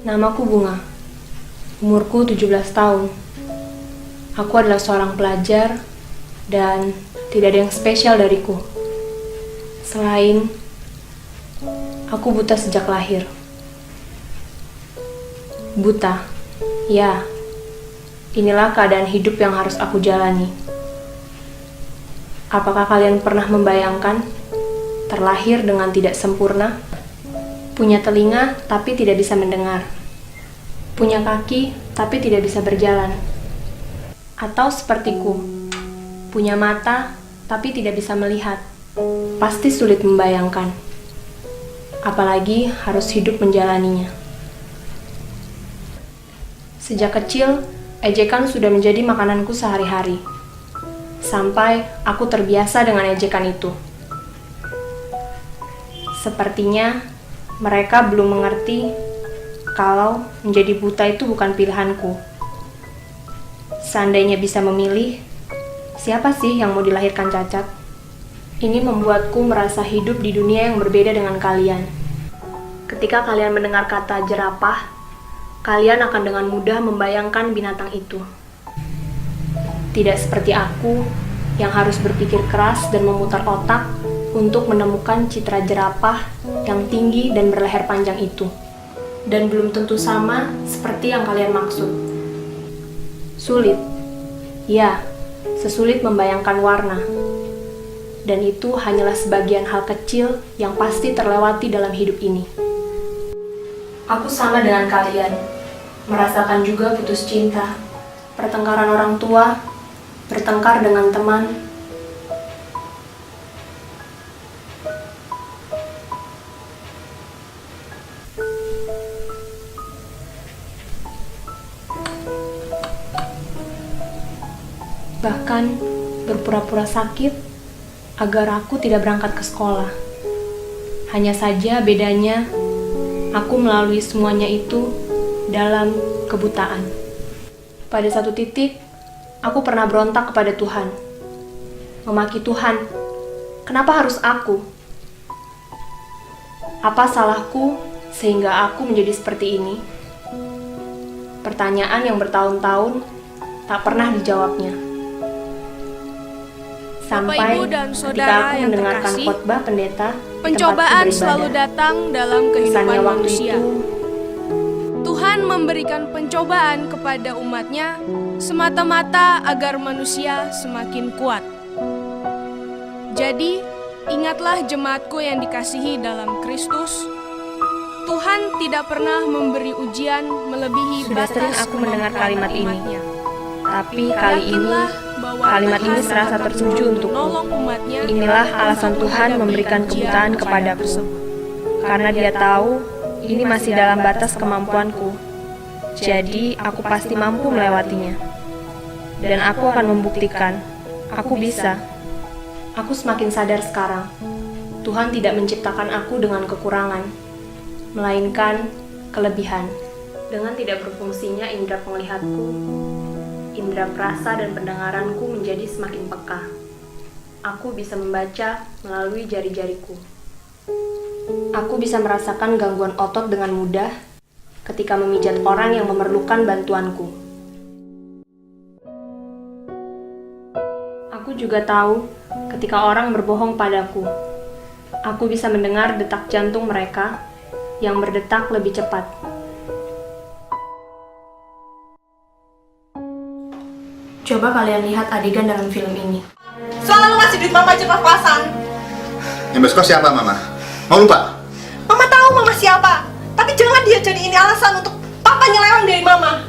Namaku Bunga. Umurku 17 tahun. Aku adalah seorang pelajar dan tidak ada yang spesial dariku. Selain aku buta sejak lahir. Buta. Ya. Inilah keadaan hidup yang harus aku jalani. Apakah kalian pernah membayangkan terlahir dengan tidak sempurna? Punya telinga tapi tidak bisa mendengar. Punya kaki tapi tidak bisa berjalan. Atau sepertiku, punya mata tapi tidak bisa melihat. Pasti sulit membayangkan. Apalagi harus hidup menjalaninya. Sejak kecil, ejekan sudah menjadi makananku sehari-hari. Sampai aku terbiasa dengan ejekan itu. Sepertinya mereka belum mengerti kalau menjadi buta itu bukan pilihanku. Seandainya bisa memilih, siapa sih yang mau dilahirkan cacat? Ini membuatku merasa hidup di dunia yang berbeda dengan kalian. Ketika kalian mendengar kata jerapah, kalian akan dengan mudah membayangkan binatang itu. Tidak seperti aku yang harus berpikir keras dan memutar otak untuk menemukan citra jerapah yang tinggi dan berleher panjang itu. Dan belum tentu sama seperti yang kalian maksud. Sulit. Ya, sesulit membayangkan warna. Dan itu hanyalah sebagian hal kecil yang pasti terlewati dalam hidup ini. Aku sama dengan kalian, merasakan juga putus cinta, pertengkaran orang tua, bertengkar dengan teman. Bahkan berpura-pura sakit agar aku tidak berangkat ke sekolah. Hanya saja bedanya, aku melalui semuanya itu dalam kebutaan. Pada satu titik, aku pernah berontak kepada Tuhan. Memaki Tuhan, kenapa harus aku? Apa salahku sehingga aku menjadi seperti ini? Pertanyaan yang bertahun-tahun tak pernah dijawabnya. Sampai ketika aku mendengarkan khotbah pendeta, pencobaan selalu datang dalam kehidupan manusia. Tuhan memberikan pencobaan kepada umatnya semata-mata agar manusia semakin kuat. Jadi, ingatlah jemaatku yang dikasihi dalam Kristus, Tuhan tidak pernah memberi ujian melebihi sudah batas sering aku mendengar kalimat ini. umatnya. Tapi kali ini, kalimat ini serasa tertuju untukku. Inilah alasan Tuhan memberikan kebutaan kepadaku. Karena Dia tahu, ini masih dalam batas kemampuanku. Jadi, aku pasti mampu melewatinya. Dan aku akan membuktikan, aku bisa. Aku semakin sadar sekarang, Tuhan tidak menciptakan aku dengan kekurangan, melainkan kelebihan. Dengan tidak berfungsinya indera penglihatku, indera perasa dan pendengaranku menjadi semakin peka. Aku bisa membaca melalui jari-jariku. Aku bisa merasakan gangguan otot dengan mudah ketika memijat orang yang memerlukan bantuanku. Aku juga tahu ketika orang berbohong padaku. Aku bisa mendengar detak jantung mereka yang berdetak lebih cepat. Coba kalian lihat adegan dalam film ini. Soalnya lu ngasih duit mama aja pas-pasan. Yang berskor siapa, Mama? Mau lupa? Mama tahu mama siapa. Tapi jangan dia jadi ini alasan untuk papa nyeleweng dari mama.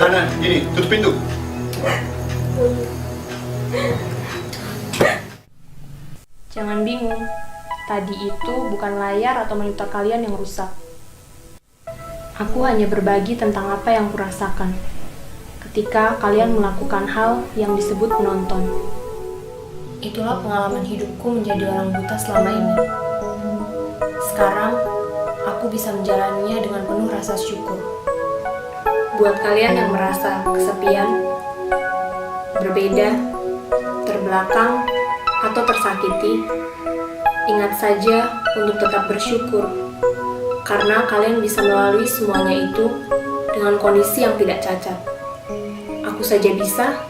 Hana, gini, tutup pintu. Jangan bingung, tadi itu bukan layar atau monitor kalian yang rusak. Aku hanya berbagi tentang apa yang kurasakan ketika kalian melakukan hal yang disebut menonton. Itulah pengalaman hidupku menjadi orang buta selama ini. Sekarang, aku bisa menjalaninya dengan penuh rasa syukur. Buat kalian yang merasa kesepian, berbeda, terbelakang, atau tersakiti, ingat saja untuk tetap bersyukur, karena kalian bisa melalui semuanya itu dengan kondisi yang tidak cacat. Aku saja bisa,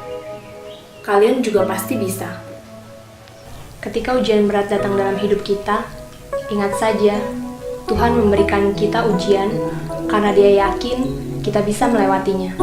kalian juga pasti bisa. Ketika ujian berat datang dalam hidup kita, ingat saja, Tuhan memberikan kita ujian karena Dia yakin kita bisa melewatinya.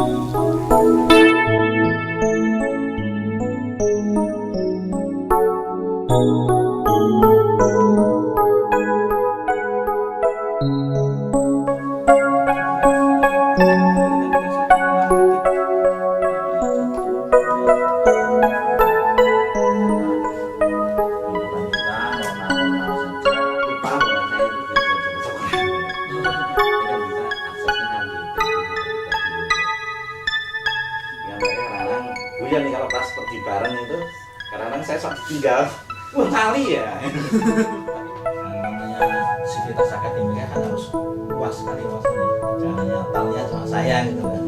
Nih kalau pas pergi bareng itu kadang-kadang saya suka tinggal kali ya. Namanya sivitas akademika kan harus puas sekali wawasannya, jangan hanya tahunya sama saya gitu kan.